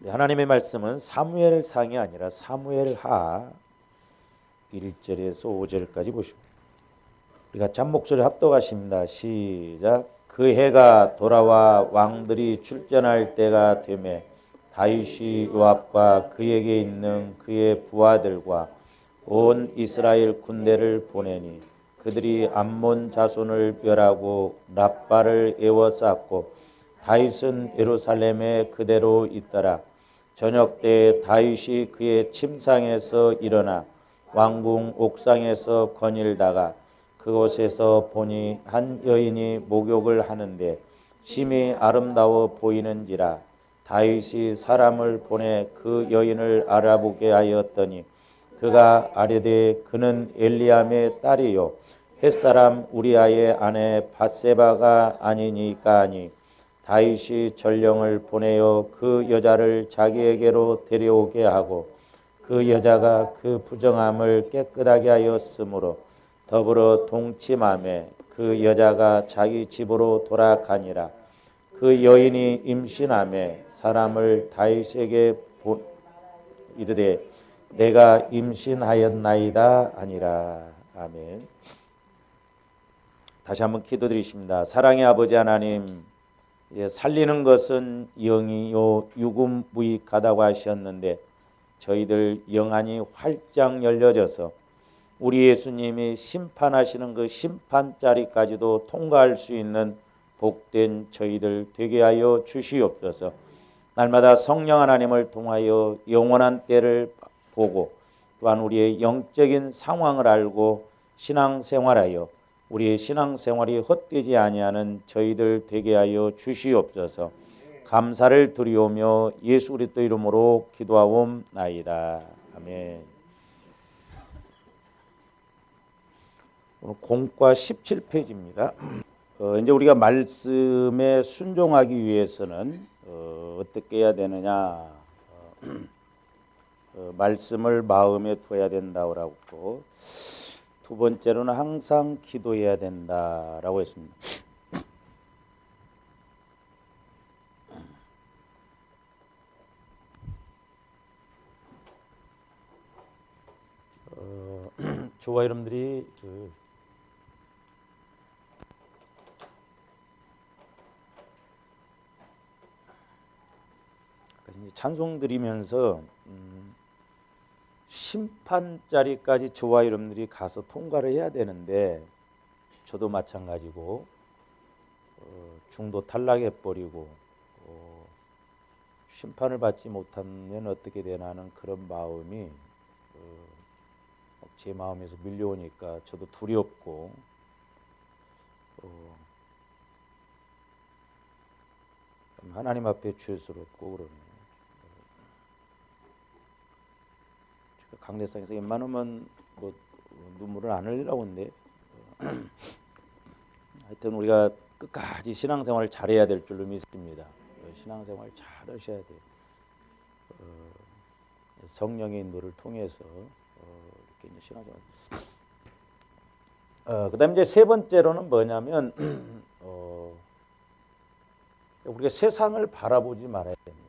하나님의 말씀은 사무엘상이 아니라 사무엘하 1절에서 5절까지 보십니다. 우리가 잠목소리 합독하십니다. 시작. 그 해가 돌아와 왕들이 출전할 때가 되매 다윗이 요압과 그에게 있는 그의 부하들과 온 이스라엘 군대를 보내니 그들이 암몬 자손을 멸하고 랍바를 에워쌌고 다윗은 예루살렘에 그대로 있더라. 저녁 때 다윗이 그의 침상에서 일어나 왕궁 옥상에서 거닐다가 그곳에서 보니 한 여인이 목욕을 하는데 심히 아름다워 보이는지라. 다윗이 사람을 보내 그 여인을 알아보게 하였더니 그가 아뢰되 그는 엘리암의 딸이요 햇사람 우리아의 아내 밧세바가 아니니까 하니 다윗이 전령을 보내어 그 여자를 자기에게로 데려오게 하고 그 여자가 그 부정함을 깨끗하게 하였으므로 더불어 동침하매 그 여자가 자기 집으로 돌아가니라. 그 여인이 임신하매 사람을 다윗에게 이르되 내가 임신하였나이다 하니라. 아멘. 다시 한번 기도드리십니다. 사랑의 아버지 하나님, 살리는 것은 영이요 유금무익하다고 하셨는데 저희들 영안이 활짝 열려져서 우리 예수님이 심판하시는 그 심판자리까지도 통과할 수 있는 복된 저희들 되게 하여 주시옵소서. 날마다 성령 하나님을 통하여 영원한 때를 보고 또한 우리의 영적인 상황을 알고 신앙생활하여 우리의 신앙생활이 헛되지 아니하는 저희들 되게 하여 주시옵소서. 감사를 드리오며 예수 그리스도 이름으로 기도하옵나이다. 아멘. 오늘 공과 17페이지입니다. 이제 우리가 말씀에 순종하기 위해서는 어떻게 해야 되느냐? 말씀을 마음에 둬야 된다고 두 번째로는 항상 기도해야 된다라고 했습니다. 저와 여러분들이 찬송 드리면서 심판자리까지 저와 여러분들이 가서 통과를 해야 되는데 저도 마찬가지고 중도 탈락해버리고 심판을 받지 못하면 어떻게 되나 하는 그런 마음이 제 마음에서 밀려오니까 저도 두렵고 하나님 앞에 죄스럽고 그러네요. 강대상에서 웬만하면 뭐 눈물을 안 흘리라고 하는데 하여튼 우리가 끝까지 신앙생활을 잘해야 될 줄로 믿습니다. 신앙생활 잘 하셔야 돼요. 성령의 인도를 통해서 이렇게 신앙생활. 그다음에 이제 세 번째로는 뭐냐면 우리가 세상을 바라보지 말아야 됩니다.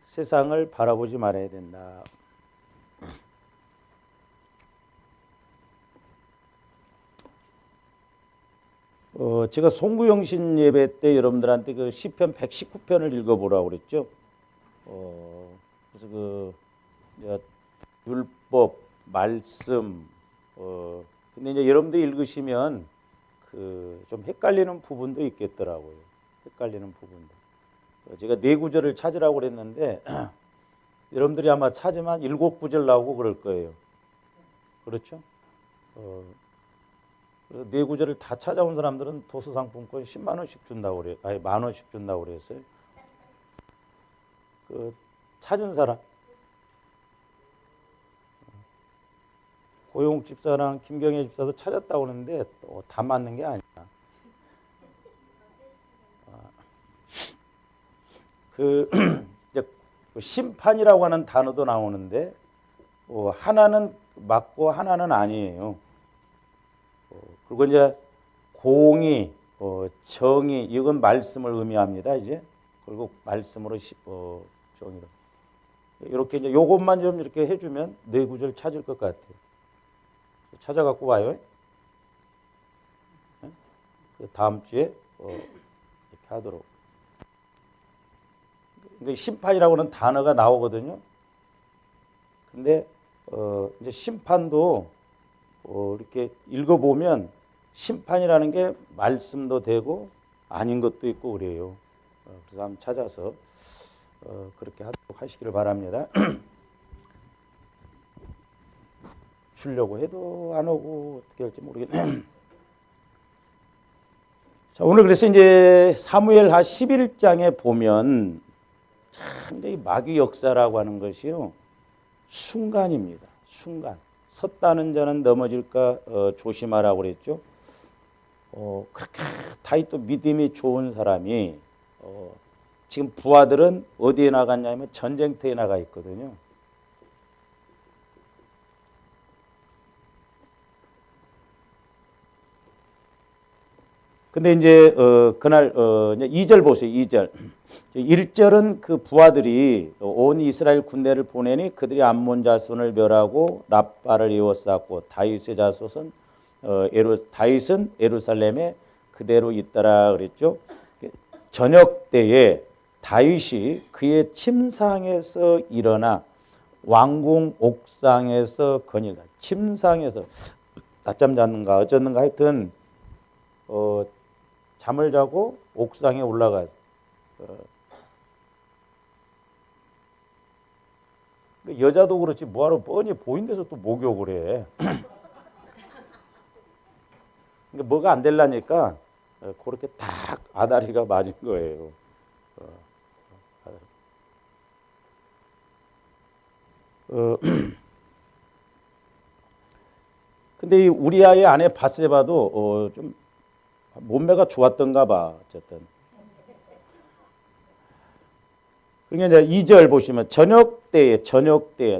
세상을 바라보지 말아야 된다. 제가 송구영신 예배 때 여러분들한테 그 시편 119편을 읽어보라고 그랬죠. 그래서 그 율법 말씀 근데 이제 여러분들이 읽으시면 그 좀 헷갈리는 부분도 있겠더라고요. 헷갈리는 부분도. 제가 4구절을 찾으라고 그랬는데 여러분들이 아마 찾으면 7구절 나오고 그럴 거예요. 그렇죠? 그래서 4구절을 다 찾아온 사람들은 도서상품권 10만 원씩 준다고 그래요. 아니, 만 원씩 준다고 그랬어요. 그 찾은 사람 고용욱 집사랑 김경애 집사도 찾았다고 그러는데 다 맞는 게 아니야. 이제 심판이라고 하는 단어도 나오는데 하나는 맞고 하나는 아니에요. 그리고 이제 공의, 정의 이건 말씀을 의미합니다. 이제 그리고 말씀으로 정의로 이렇게 이제 요것만 좀 이렇게 해주면 네 구절 찾을 것 같아요. 찾아갖고 와요. 그 다음 주에 이렇게 하도록. 그러니까 심판이라고는 단어가 나오거든요. 근데 이제 심판도 이렇게 읽어보면 심판이라는 게 말씀도 되고 아닌 것도 있고 그래요. 그래서 한번 찾아서 그렇게 하도록 하시기를 바랍니다. 주려고 해도 안 오고 어떻게 할지 모르겠네. 자, 오늘 그래서 이제 사무엘하 11장에 보면 참 이 마귀 역사라고 하는 것이요. 순간입니다. 순간. 섰다는 자는 넘어질까 조심하라고 그랬죠. 그렇게 다윗도 믿음이 좋은 사람이 지금 부하들은 어디에 나갔냐면 전쟁터에 나가 있거든요. 근데 이제 그날 이제 2절 보세요. 2절. 1절은 그 부하들이 온 이스라엘 군대를 보내니 그들이 암몬 자손을 멸하고 랍바를 이워쌌고 다윗의 자손은 다윗은 예루살렘에 그대로 있더라 그랬죠. 저녁 때에 다윗이 그의 침상에서 일어나 왕궁 옥상에서 거닐다. 침상에서 낮잠 잤는가 어쩌는가 하여튼 잠을 자고 옥상에 올라갔어. 여자도 그렇지 뭐하러 뻔히 보인 데서 또 목욕을 해. 그러니까 뭐가 안 되려니까 그렇게 딱 아다리가 맞은 거예요. 근데 이 우리아의 아내 바세바도 좀 몸매가 좋았던가 봐. 어쨌든. 그러니까 이제 2절 보시면 저녁 때에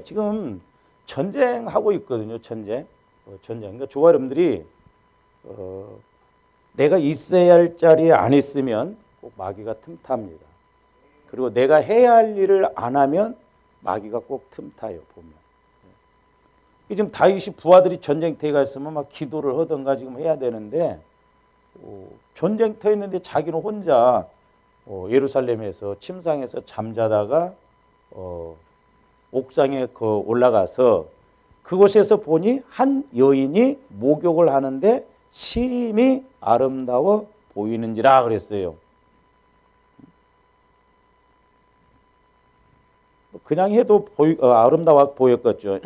지금 전쟁하고 있거든요. 전쟁. 그러니까 조화 여러분들이 내가 있어야 할 자리에 안 있으면 꼭 마귀가 틈탑니다. 그리고 내가 해야 할 일을 안 하면 마귀가 꼭 틈타요. 보면. 지금 다윗이 부하들이 전쟁터에 가 있으면 막 기도를 하던가 지금 해야 되는데 전쟁터에 있는데 자기는 혼자 예루살렘에서 침상에서 잠자다가 옥상에 올라가서 그곳에서 보니 한 여인이 목욕을 하는데 심히 아름다워 보이는지라 그랬어요. 그냥 해도 아름다워 보였겠죠.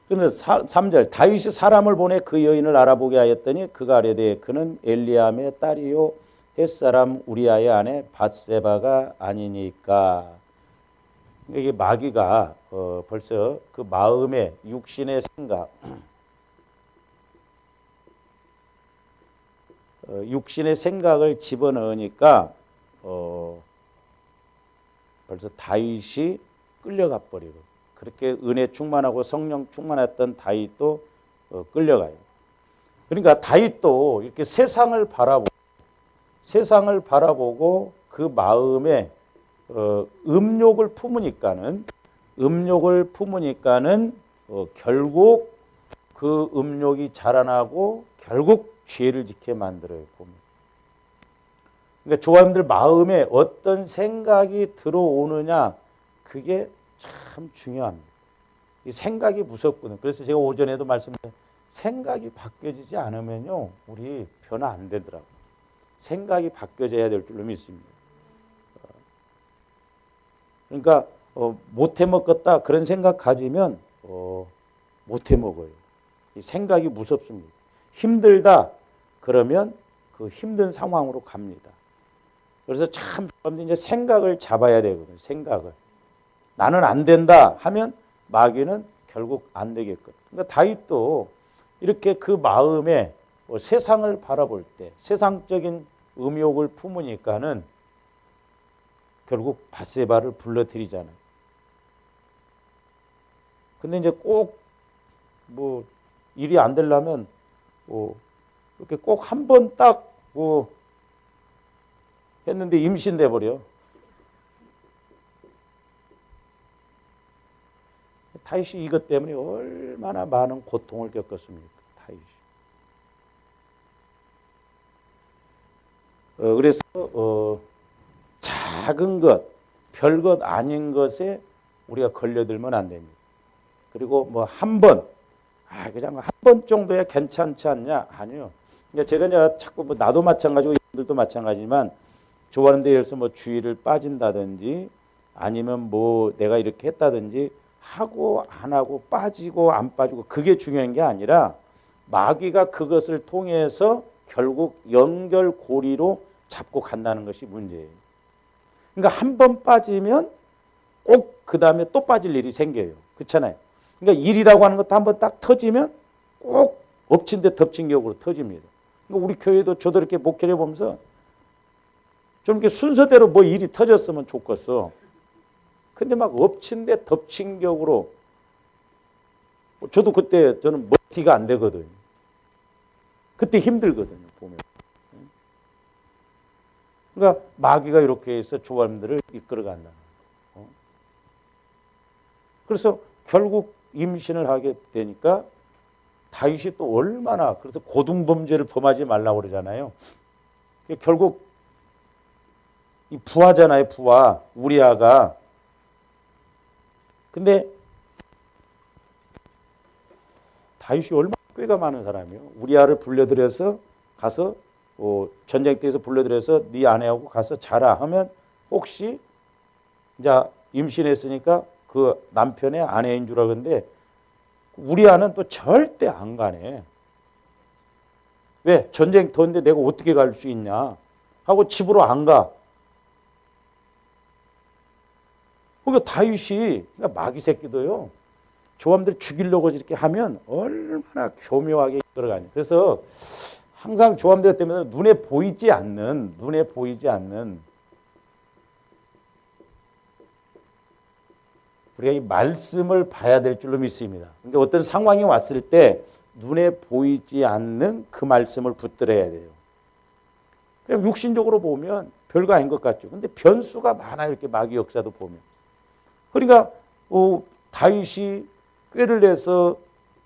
그런데 3절 다윗이 사람을 보내 그 여인을 알아보게 하였더니 그가 아뢰되 그는 엘리암의 딸이요 햇사람 우리아의 아내 밧세바가 아니니까. 이게 마귀가 벌써 그 마음의 육신의 생각, 육신의 생각을 집어넣으니까 벌써 다윗이 끌려가 버리고 그렇게 은혜 충만하고 성령 충만했던 다윗도 끌려가요. 그러니까 다윗도 이렇게 세상을 바라보고 그 마음에 음욕을 품으니까는 결국 그 음욕이 자라나고 결국 죄를 짓게 만들어요. 보면. 그러니까 조합들 마음에 어떤 생각이 들어오느냐 그게 참 중요합니다. 이 생각이 무섭거든요. 그래서 제가 오전에도 말씀드렸는데 생각이 바뀌어지지 않으면요 우리 변화 안 되더라고요. 생각이 바뀌어져야 될 줄로 믿습니다. 그러니까 못해 먹겠다 그런 생각 가지면 못해 먹어요. 이 생각이 무섭습니다. 힘들다 그러면 그 힘든 상황으로 갑니다. 그래서 참 이제 생각을 잡아야 되거든요. 생각을 나는 안 된다 하면 마귀는 결국 안 되겠거든요. 그러니까 다윗도 이렇게 그 마음에 세상을 바라볼 때 세상적인 음욕을 품으니까는 결국 밧세바를 불러들이잖아요. 근데 이제 꼭 뭐 일이 안 되려면 그렇게 꼭 한 번 딱 뭐 했는데 임신돼 버려. 다윗이 이것 때문에 얼마나 많은 고통을 겪었습니까? 다윗이. 그래서 작은 것, 별것 아닌 것에 우리가 걸려들면 안 됩니다. 그리고 뭐 한 번, 그냥 한 번 정도야 괜찮지 않냐? 아니요. 그러니까 제가 이제 자꾸 뭐 나도 마찬가지고 이들도 마찬가지지만 좋아하는 데에 뭐 주의를 빠진다든지 아니면 뭐 내가 이렇게 했다든지 하고 안 하고 빠지고 안 빠지고 그게 중요한 게 아니라 마귀가 그것을 통해서 결국 연결고리로 잡고 간다는 것이 문제예요. 그러니까 한 번 빠지면 꼭 그 다음에 또 빠질 일이 생겨요. 그렇잖아요. 그러니까 일이라고 하는 것도 한 번 딱 터지면 꼭 엎친 데 덮친 격으로 터집니다. 그러니까 우리 교회도 저도 이렇게 목회를 보면서 좀 이렇게 순서대로 뭐 일이 터졌으면 좋겠어. 근데 막 엎친 데 덮친 격으로 저도 그때 저는 멀티가 안 되거든요. 그때 힘들거든요. 보면. 그러니까 마귀가 이렇게 해서 조합들을 이끌어 간다. 그래서 결국 임신을 하게 되니까 다윗이 또 얼마나 그래서 고등범죄를 범하지 말라고 그러잖아요. 결국 이 부하잖아요. 부하 우리아가. 근데 다윗이 얼마나 꾀가 많은 사람이에요. 우리아를 불러들여서 가서 전쟁터에서 불러들여서 네 아내하고 가서 자라 하면 혹시 이제 임신했으니까 그 남편의 아내인 줄 알았는데 우리아는 또 절대 안 가네. 왜? 전쟁터인데 내가 어떻게 갈 수 있냐 하고 집으로 안 가. 그러니까 다윗이 그러니까 마귀 새끼도요. 조함들 죽이려고 이렇게 하면 얼마나 교묘하게 이끌어가냐. 그래서 항상 조함들 때문에 눈에 보이지 않는 우리가 이 말씀을 봐야 될 줄로 믿습니다. 그러니까 어떤 상황이 왔을 때 눈에 보이지 않는 그 말씀을 붙들어야 돼요. 그냥 육신적으로 보면 별거 아닌 것 같죠. 근데 변수가 많아요. 이렇게 마귀 역사도 보면. 그러니까 다윗이 꾀를 내서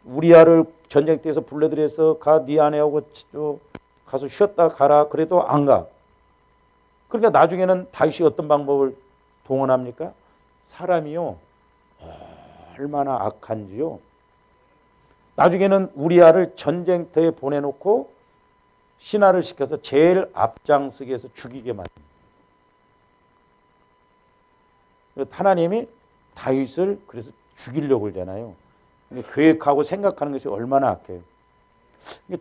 우리아를 전쟁터에서 불러들여서 가 네 아내하고 가서 쉬었다 가라. 그래도 안 가. 그러니까 나중에는 다윗이 어떤 방법을 동원합니까? 사람이요. 얼마나 악한지요. 나중에는 우리아를 전쟁터에 보내놓고 신하를 시켜서 제일 앞장서게 해서 죽이게 만듭니다. 하나님이 다윗을 그래서 죽이려고 그러잖아요. 계획하고 생각하는 것이 얼마나 악해요.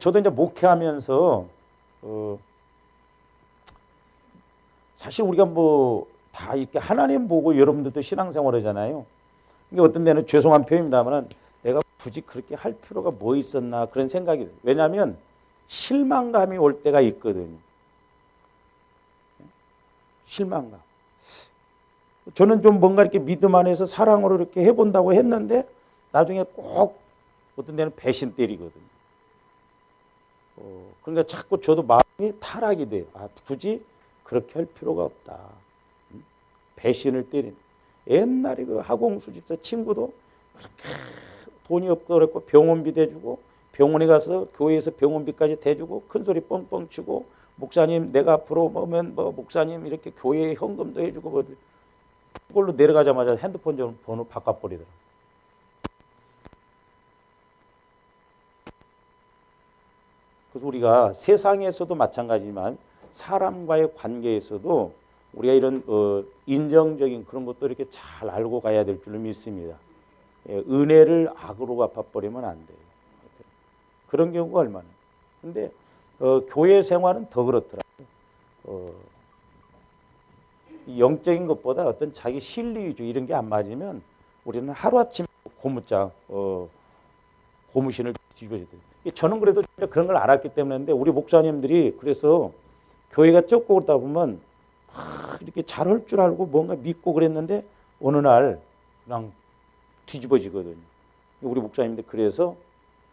저도 이제 목회하면서 사실 우리가 뭐 다 이렇게 하나님 보고 여러분들도 신앙생활 하잖아요. 그러니까 어떤 데는 죄송한 표현입니다만 내가 굳이 그렇게 할 필요가 뭐 있었나 그런 생각이 들어요. 왜냐하면 실망감이 올 때가 있거든요. 실망감. 저는 좀 뭔가 이렇게 믿음 안에서 사랑으로 이렇게 해본다고 했는데 나중에 꼭 어떤 데는 배신 때리거든요. 그러니까 자꾸 저도 마음이 타락이 돼요. 굳이 그렇게 할 필요가 없다. 배신을 때리는. 옛날에 그 하공수 집사 친구도 그렇게 돈이 없고 그랬고 병원비 대주고 병원에 가서 교회에서 병원비까지 대주고 큰 소리 뻥뻥 치고 목사님 내가 앞으로 오면 뭐 목사님 이렇게 교회에 헌금도 해주고 뭐 그걸로 내려가자마자 핸드폰 번호 바꿔버리더라고요. 그래서 우리가 세상에서도 마찬가지지만 사람과의 관계에서도 우리가 이런 인정적인 그런 것도 이렇게 잘 알고 가야 될 줄로 믿습니다. 은혜를 악으로 갚아버리면 안 돼요. 그런 경우가 얼마나. 근데 교회 생활은 더 그렇더라고요. 영적인 것보다 어떤 자기 실리주의 이런 게 안 맞으면 우리는 하루아침에 고무장, 고무신을 뒤집어지더라고요. 저는 그래도 그런 걸 알았기 때문인데 우리 목사님들이 그래서 교회가 적고 그러다 보면 이렇게 잘할 줄 알고 뭔가 믿고 그랬는데 어느 날 그냥 뒤집어지거든요. 우리 목사님들 그래서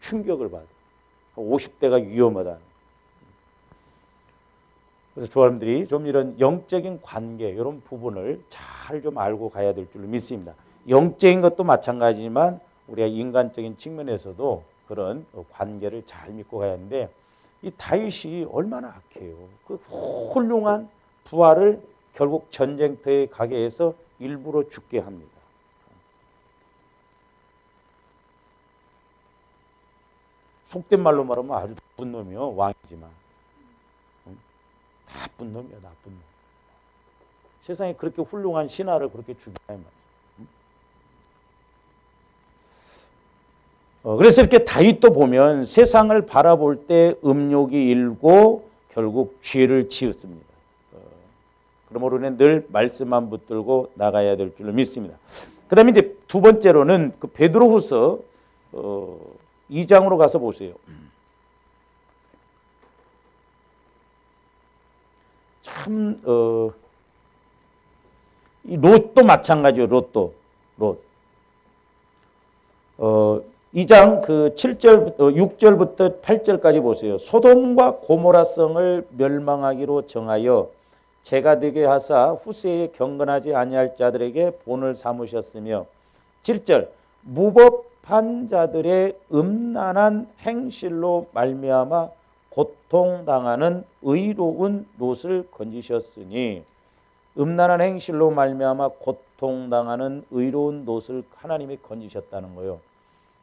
충격을 받아요. 50대가 위험하다. 그래서 조아님들이 좀 이런 영적인 관계 이런 부분을 잘 좀 알고 가야 될 줄로 믿습니다. 영적인 것도 마찬가지지만 우리가 인간적인 측면에서도 그런 관계를 잘 믿고 가야 하는데 이 다윗이 얼마나 악해요. 그 훌륭한 부하를 결국 전쟁터에 가게 해서 일부러 죽게 합니다. 속된 말로 말하면 아주 나쁜 놈이요. 왕이지만. 나쁜 놈이야. 나쁜 놈. 세상에 그렇게 훌륭한 신하를 그렇게 죽이냐 말이야. 그래서 이렇게 다윗도 보면 세상을 바라볼 때 음욕이 일고 결국 죄를 지었습니다. 그러므로 늘 말씀만 붙들고 나가야 될 줄로 믿습니다. 그 다음에 이제 두 번째로는 그 베드로후서 2장으로 가서 보세요. 참, 이 롯도 마찬가지요. 롯. 2장 그 7절, 6절부터 8절까지 보세요. 소돔과 고모라성을 멸망하기로 정하여 제가 되게 하사 후세에 경건하지 아니할 자들에게 본을 삼으셨으며 7절 무법한 자들의 음란한 행실로 말미암아 고통당하는 의로운 롯을 건지셨으니 음란한 행실로 말미암아 고통당하는 의로운 롯을 하나님이 건지셨다는 거예요.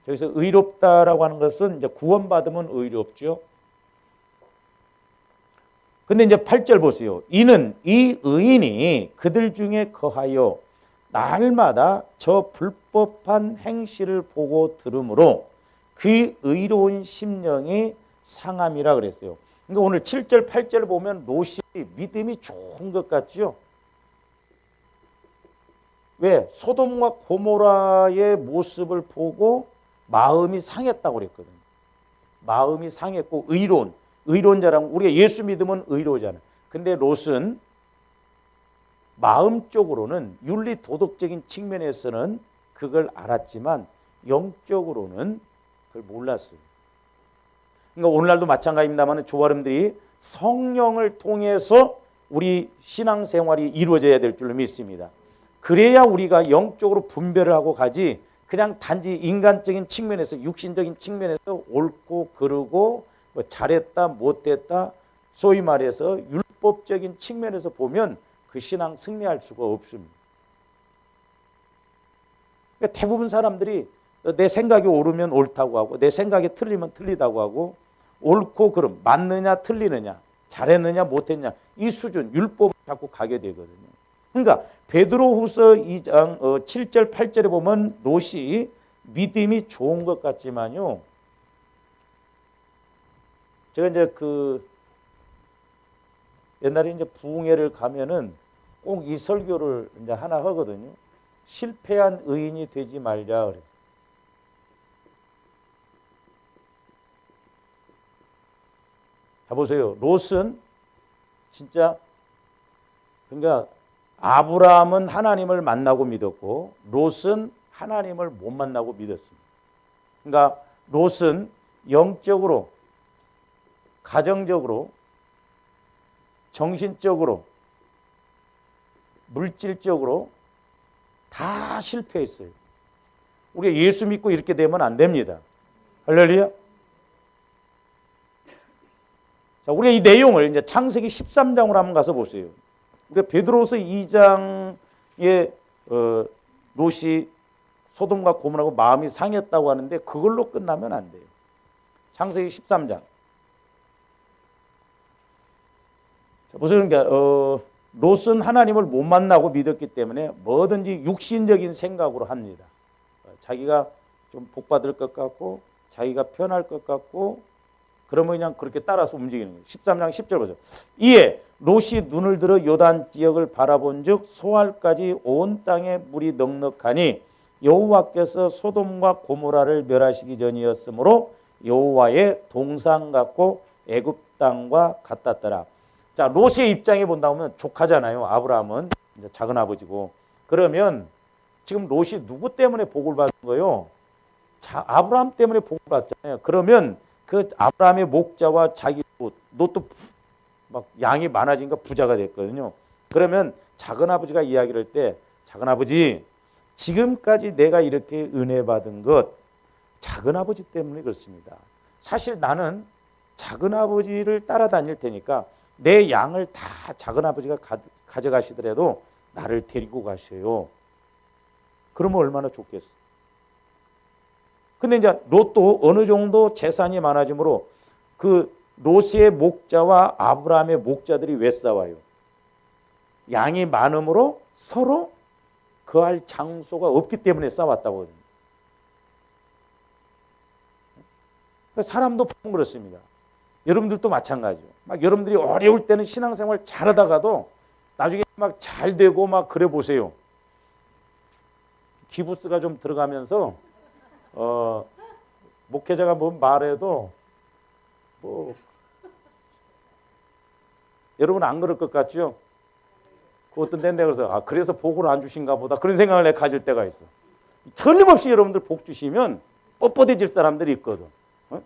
여기서 의롭다라고 하는 것은 이제 구원받으면 의롭죠. 근데 이제 8절 보세요. 이는 이 의인이 그들 중에 거하여 날마다 저 불법한 행실을 보고 들으므로 그 의로운 심령이 상함이라 그랬어요. 그러니까 오늘 7절, 8절을 보면 롯이 믿음이 좋은 것 같죠? 왜? 소돔과 고모라의 모습을 보고 마음이 상했다고 그랬거든요. 마음이 상했고 의로운 자라면 우리가 예수 믿으면 의로우잖아요. 근데 롯은 마음적으로는 윤리 도덕적인 측면에서는 그걸 알았지만 영적으로는 그걸 몰랐어요. 그러니까 오늘날도 마찬가지입니다만 조아름들이 성령을 통해서 우리 신앙생활이 이루어져야 될 줄로 믿습니다. 그래야 우리가 영적으로 분별을 하고 가지 그냥 단지 인간적인 측면에서 육신적인 측면에서 옳고 그르고 뭐 잘했다 못했다 소위 말해서 율법적인 측면에서 보면 그 신앙 승리할 수가 없습니다. 그러니까 대부분 사람들이 내 생각이 옳으면 옳다고 하고 내 생각이 틀리면 틀리다고 하고 옳고 그름 맞느냐 틀리느냐 잘했느냐 못했냐 이 수준 율법을 자꾸 가게 되거든요. 그러니까 베드로후서 2장 7절 8절에 보면 롯이 믿음이 좋은 것 같지만요. 제가 이제 그 옛날에 이제 부흥회를 가면은 꼭 이 설교를 이제 하나 하거든요. 실패한 의인이 되지 말자 그래요. 자 보세요. 롯은 진짜 그러니까 아브라함은 하나님을 만나고 믿었고 롯은 하나님을 못 만나고 믿었습니다. 그러니까 롯은 영적으로, 가정적으로, 정신적으로, 물질적으로 다 실패했어요. 우리가 예수 믿고 이렇게 되면 안 됩니다. 할렐루야. 자, 우리가 이 내용을 이제 창세기 13장으로 한번 가서 보세요. 우리가 베드로서 2장에 롯이 소돔과 고모라고 마음이 상했다고 하는데 그걸로 끝나면 안 돼요. 창세기 13장. 자, 보세요. 그러니까 롯은 하나님을 못 만나고 믿었기 때문에 뭐든지 육신적인 생각으로 합니다. 자기가 좀 복받을 것 같고 자기가 편할 것 같고 그러면 그냥 그렇게 따라서 움직이는 거예요. 13장 10절 보세요. 이에 롯이 눈을 들어 요단 지역을 바라본즉 소알까지 온 땅에 물이 넉넉하니 여호와께서 소돔과 고모라를 멸하시기 전이었으므로 여호와의 동상 같고 애굽 땅과 같았더라. 자, 롯의 입장에 본다 보면 조카잖아요. 아브라함은 이제 작은 아버지고. 그러면 지금 롯이 누구 때문에 복을 받은 거예요? 자, 아브라함 때문에 복을 받잖아요. 그러면 그 아브라함의 목자와 자기 롯도 막 양이 많아지니까 부자가 됐거든요. 그러면 작은아버지가 이야기를 할 때 작은아버지 지금까지 내가 이렇게 은혜 받은 것 작은아버지 때문에 그렇습니다. 사실 나는 작은아버지를 따라다닐 테니까 내 양을 다 작은아버지가 가져가시더라도 나를 데리고 가셔요. 그러면 얼마나 좋겠어. 근데 이제 롯도 어느 정도 재산이 많아지므로 그 롯의 목자와 아브라함의 목자들이 왜 싸워요? 양이 많음으로 서로 거할 장소가 없기 때문에 싸웠다고 하거든요. 사람도 그렇습니다. 여러분들도 마찬가지예요. 막 여러분들이 어려울 때는 신앙생활 잘하다가도 나중에 막 잘 되고 막 그래 보세요. 기부스가 좀 들어가면서 목회자가 뭐 말해도 뭐 여러분 안 그럴 것 같죠? 그 어떤 때인데 그래서 그래서 복을 안 주신가 보다 그런 생각을 내 가질 때가 있어. 틀림없이 여러분들 복 주시면 뻣뻣해질 사람들이 있거든. 어?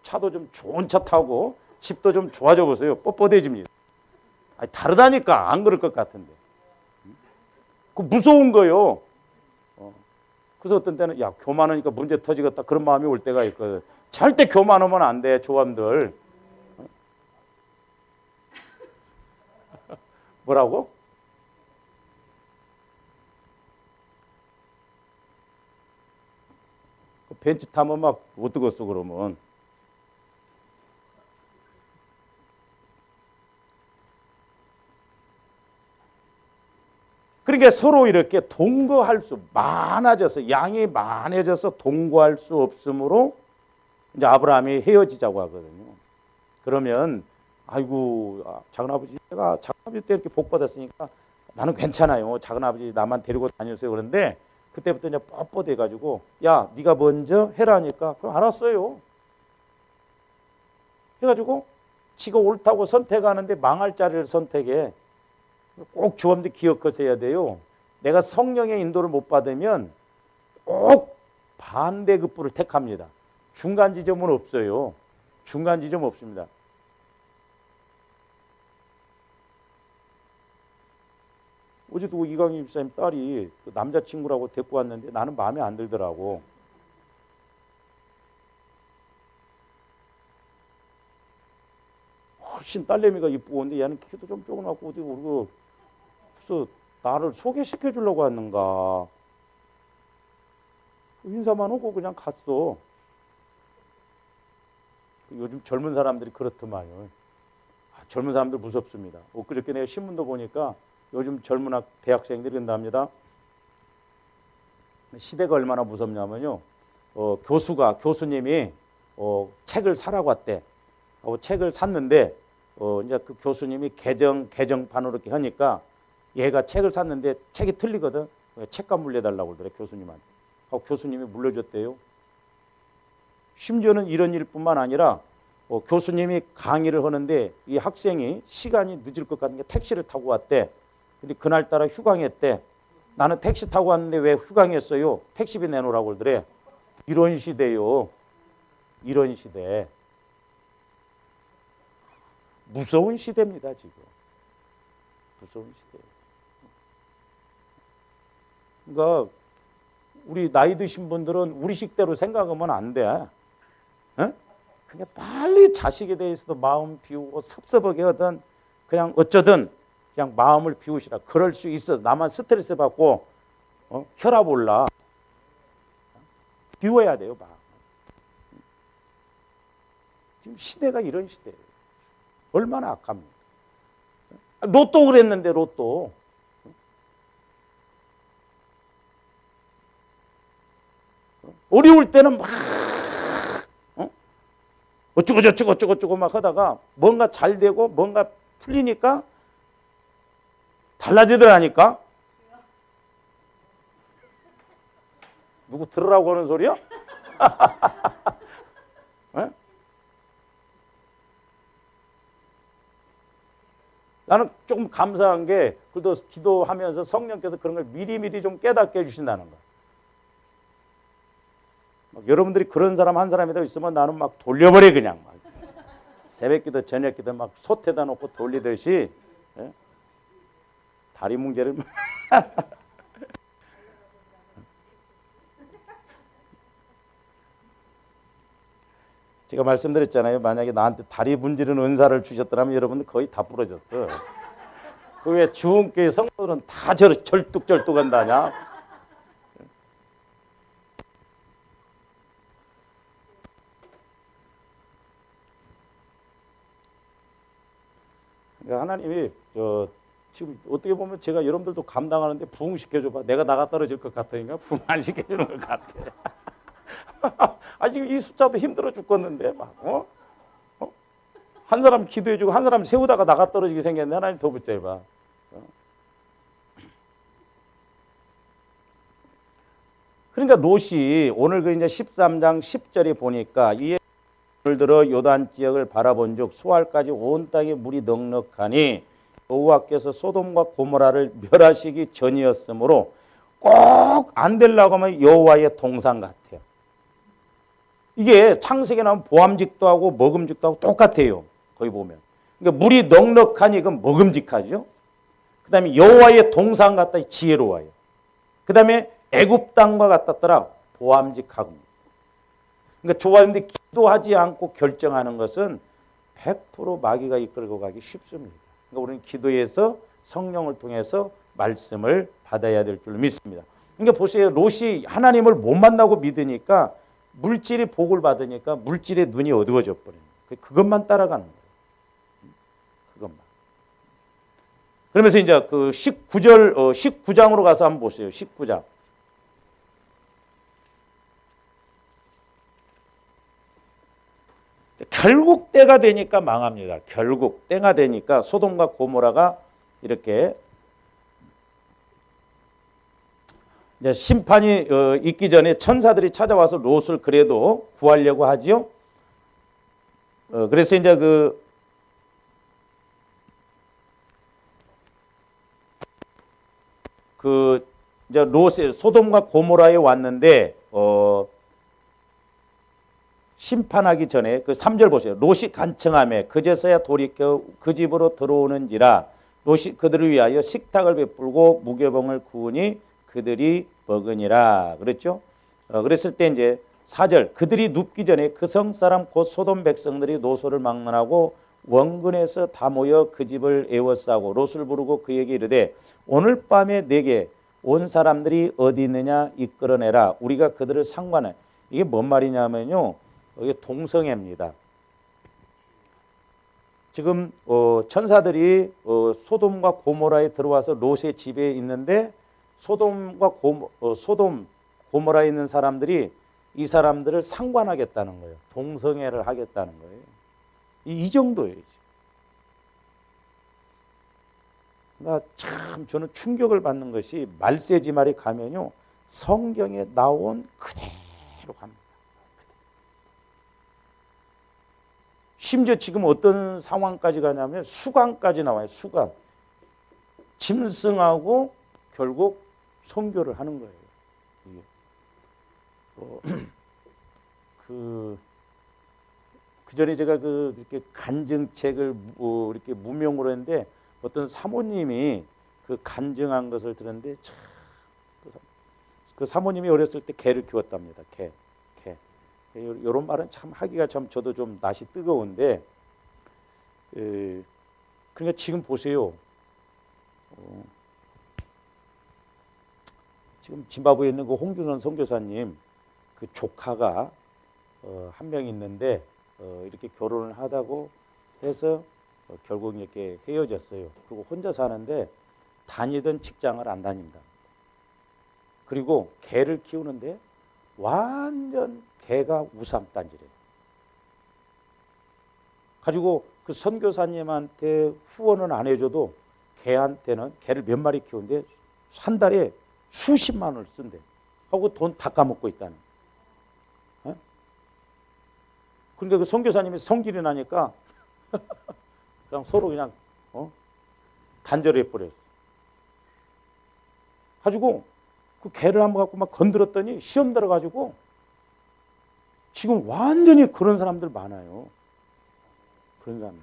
차도 좀 좋은 차 타고 집도 좀 좋아져 보세요. 뻣뻣해집니다. 아니, 다르다니까 안 그럴 것 같은데. 그 무서운 거요. 그래서 어떤 때는 야 교만하니까 문제 터지겠다 그런 마음이 올 때가 있거든. 절대 교만하면 안 돼 조함들. 뭐라고? 벤치 타면 막 어떡했어 그러면. 그러니까 서로 이렇게 동거할 수 많아져서 양이 많아져서 동거할 수 없으므로 이제 아브라함이 헤어지자고 하거든요. 그러면 아이고 작은아버지 내가 작은아버지 때 이렇게 복 받았으니까 나는 괜찮아요. 작은아버지 나만 데리고 다녔어요. 그런데 그때부터 이제 뻣뻣해 가지고 야 네가 먼저 해라니까 그럼 알았어요. 해가지고 지가 옳다고 선택하는데 망할 자리를 선택해. 꼭 주엄대 기억하셔야 돼요. 내가 성령의 인도를 못 받으면 꼭 반대급부를 택합니다. 중간 지점은 없어요. 중간 지점 없습니다. 어제도 이강희 집사님 딸이 남자친구라고 데리고 왔는데 나는 마음에 안 들더라고. 훨씬 딸내미가 이쁘고 근데 얘는 키도 좀 조그맣고 어디 모르고 그래서 나를 소개시켜 주려고 왔는가. 인사만 하고 그냥 갔어. 요즘 젊은 사람들이 그렇더만요. 젊은 사람들 무섭습니다. 엊그저께 내가 신문도 보니까 요즘 젊은 대학생들이 그런답니다. 시대가 얼마나 무섭냐면요. 교수님이 책을 사라고 왔대. 책을 샀는데 이제 그 교수님이 개정판으로 이렇게 하니까 얘가 책을 샀는데 책이 틀리거든. 책값 물려달라고 그러더래 교수님한테. 교수님이 물려줬대요. 심지어는 이런 일뿐만 아니라 교수님이 강의를 하는데 이 학생이 시간이 늦을 것 같은 게 택시를 타고 왔대. 근데 그날따라 휴강했대. 나는 택시 타고 왔는데 왜 휴강했어요? 택시비 내놓으라고 그러더래. 이런 시대요. 이런 시대. 무서운 시대입니다 지금. 무서운 시대. 그러니까 우리 나이 드신 분들은 우리 식대로 생각하면 안 돼. 그냥 빨리 자식에 대해서도 마음 비우고 섭섭하게 하든 그냥 어쩌든 그냥 마음을 비우시라. 그럴 수 있어. 나만 스트레스 받고 혈압 올라. 비워야 돼요. 마음. 지금 시대가 이런 시대예요. 얼마나 악합니까? 로또 그랬는데 로또. 어려울 때는 막 어쩌고 막 하다가 뭔가 잘 되고 뭔가 풀리니까 달라지더라니까. 누구 들으라고 하는 소리야? 나는 조금 감사한 게 그래도 기도하면서 성령께서 그런 걸 미리미리 좀 깨닫게 해주신다는 거야. 막 여러분들이 그런 사람 한 사람이 더 있으면 나는 막 돌려버려 그냥 막. 새벽기도 저녁기도 막 솥에다 놓고 돌리듯이 예? 다리 뭉개를 제가 말씀드렸잖아요. 만약에 나한테 다리 문지르는 은사를 주셨더라면 여러분들 거의 다 부러졌어. 그 왜 주은교회 성도들은 다 절뚝절뚝한다냐? 그러니까 하나님이 지금 어떻게 보면 제가 여러분들도 감당하는데 부흥시켜줘봐. 내가 나가 떨어질 것 같으니까 부흥 안 시켜주는 것 같아. 아 지금 이 숫자도 힘들어 죽겠는데 막 한 사람 기도해주고 한 사람 세우다가 나가 떨어지게 생겼는데 하나님 더 붙잡아. 그러니까 롯이 오늘 그 이제 13장 10절에 보니까 이에 를 들어 요단 지역을 바라본즉 수알까지 온 땅에 물이 넉넉하니 여호와께서 소돔과 고모라를 멸하시기 전이었으므로 꼭 안 되려고 하면 여호와의 동상 같아요. 이게 창세기에 나오면 보암직도 하고 먹음직도 하고 똑같아요. 거기 보면. 그러니까 물이 넉넉하니 이건 먹음직하죠. 그 다음에 여호와의 동상 같다 지혜로워요. 그 다음에 애굽 땅과 같았더라 보암직하고. 그러니까 조화인데 기도하지 않고 결정하는 것은 100% 마귀가 이끌고 가기 쉽습니다. 그러니까 우리는 기도해서 성령을 통해서 말씀을 받아야 될 줄 믿습니다. 그러니까 보세요. 롯이 하나님을 못 만나고 믿으니까 물질이 복을 받으니까 물질의 눈이 어두워져 버려요. 그것만 따라가는 거예요. 그것만. 그러면서 이제 그 19장으로 가서 한번 보세요. 19장. 결국 때가 되니까 망합니다. 결국 때가 되니까 소돔과 고모라가 이렇게 이제 심판이 있기 전에 천사들이 찾아와서 롯을 그래도 구하려고 하지요. 그래서 이제 이제 롯의 소돔과 고모라에 왔는데 심판하기 전에 그 3절 보세요. 롯이 간청하며 그제서야 돌이켜 그 집으로 들어오는지라 롯이 그들을 위하여 식탁을 베풀고 무교병을 구우니 그들이 먹으니라. 그랬죠? 그랬을 때 이제 4절 그들이 눕기 전에 그 성사람 곧 소돔 백성들이 노소를 막론하고 원근에서 다 모여 그 집을 에워싸고 롯을 부르고 그에게 이르되 오늘 밤에 내게 온 사람들이 어디 있느냐 이끌어내라. 우리가 그들을 상관해. 이게 뭔 말이냐면요. 이게 동성애입니다. 지금 천사들이 소돔과 고모라에 들어와서 롯의 집에 있는데 소돔 고모라에 있는 사람들이 이 사람들을 상관하겠다는 거예요. 동성애를 하겠다는 거예요. 이 정도예요. 그러니까 참 저는 충격을 받는 것이 말세지말에 가면요 성경에 나온 그대로 갑니다. 심지어 지금 어떤 상황까지 가냐면 수강까지 나와요. 수강. 짐승하고 결국 선교를 하는 거예요. 그 전에 제가 이렇게 간증책을 이렇게 무명으로 했는데 어떤 사모님이 그 간증한 것을 들었는데 참 그 사모님이 어렸을 때 개를 키웠답니다. 개. 이런 말은 참 하기가 참 저도 좀 낯이 뜨거운데 그러니까 지금 보세요. 지금 짐바브웨에 있는 그 홍준원 선교사님 그 조카가 한 명 있는데 이렇게 결혼을 하다고 해서 결국 이렇게 헤어졌어요. 그리고 혼자 사는데 다니던 직장을 안 다닌다. 그리고 개를 키우는데 완전 개가 우상단지래요. 가지고 그 선교사님한테 후원은 안 해줘도 개한테는 개를 몇 마리 키우는데 한 달에 수십만 원을 쓴대. 하고 돈 다 까먹고 있다는. 어? 그러니까 그 선교사님이 성질이 나니까 그냥 서로 그냥 단절해 버렸어. 가지고 그 개를 한번 갖고 막 건드렸더니 시험 들어가지고 지금 완전히 그런 사람들 많아요. 그런 사람들.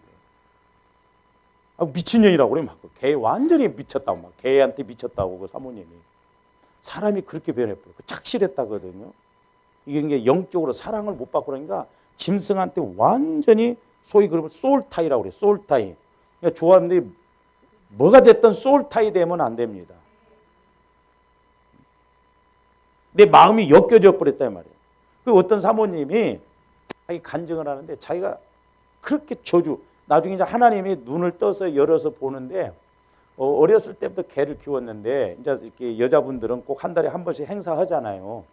미친년이라고 그래. 막. 걔 완전히 미쳤다고. 막. 걔한테 미쳤다고 그 사모님이. 사람이 그렇게 변해버려. 착실했다거든요. 이게 영적으로 사랑을 못 받고 그러니까 짐승한테 완전히 소위 그러면 소울타이라고 그래요. 소울타이. 그러니까 조합들이 뭐가 됐든 소울타이 되면 안 됩니다. 내 마음이 엮여져 버렸단 말이에요. 그 어떤 사모님이 자기 간증을 하는데 자기가 그렇게 나중에 이제 하나님이 눈을 떠서 열어서 보는데 어렸을 때부터 개를 키웠는데 이제 이렇게 여자분들은 꼭 한 달에 한 번씩 행사하잖아요.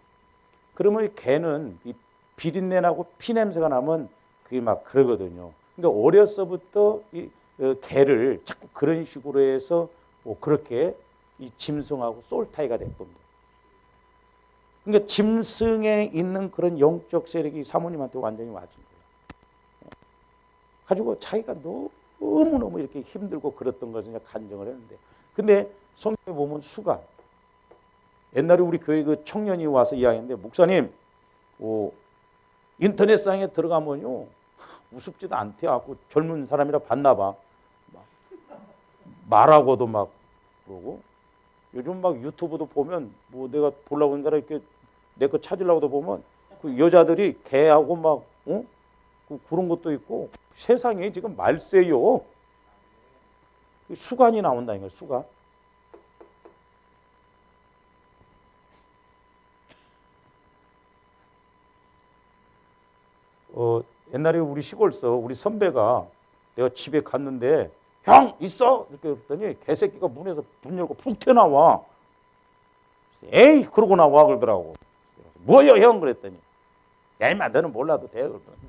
그러면 이 개는 이 비린내 나고 피 냄새가 나면 그게 막 그러거든요. 그러니까 어려서부터 이 개를 자꾸 그런 식으로 해서 그렇게 이 짐승하고 소울타이가 된 겁니다. 그러니까 짐승에 있는 그런 영적 세력이 사모님한테 완전히 와진 거예요. 가지고 자기가 너무너무 이렇게 힘들고 그랬던 것을 이제 간증을 했는데, 근데 성경에 보면 수가 옛날에 우리 교회 그 청년이 와서 이야기했는데, 목사님, 인터넷상에 들어가면요 우습지도 않대요. 젊은 사람이라 봤나 봐. 말하고도 막 그러고, 요즘 막 유튜브도 보면 뭐 내가 보려고 하니까 이렇게 내 거 찾으려고도 보면 그 여자들이 개하고 막 그런 것도 있고, 세상에 지금 말세요. 수간이 나온다는 거예요. 수간. 옛날에 우리 시골서 우리 선배가 내가 집에 갔는데 형 있어? 이렇게 그랬더니 개새끼가 문에서 문 열고 푹 튀어나와. 에이 그러고 나와 그러더라고. 뭐요 형? 그랬더니 야 임마 너는 몰라도 돼. 그러더라고.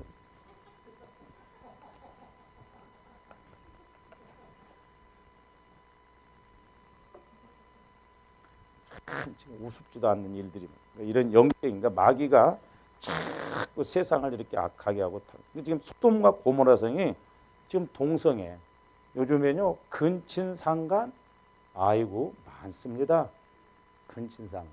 지금 우습지도 않는 일들이 이런 영적인가 마귀가 자꾸 세상을 이렇게 악하게 하고, 지금 소돔과 고모라성이 지금 동성애, 요즘에는요 근친상간 아이고 많습니다. 근친상간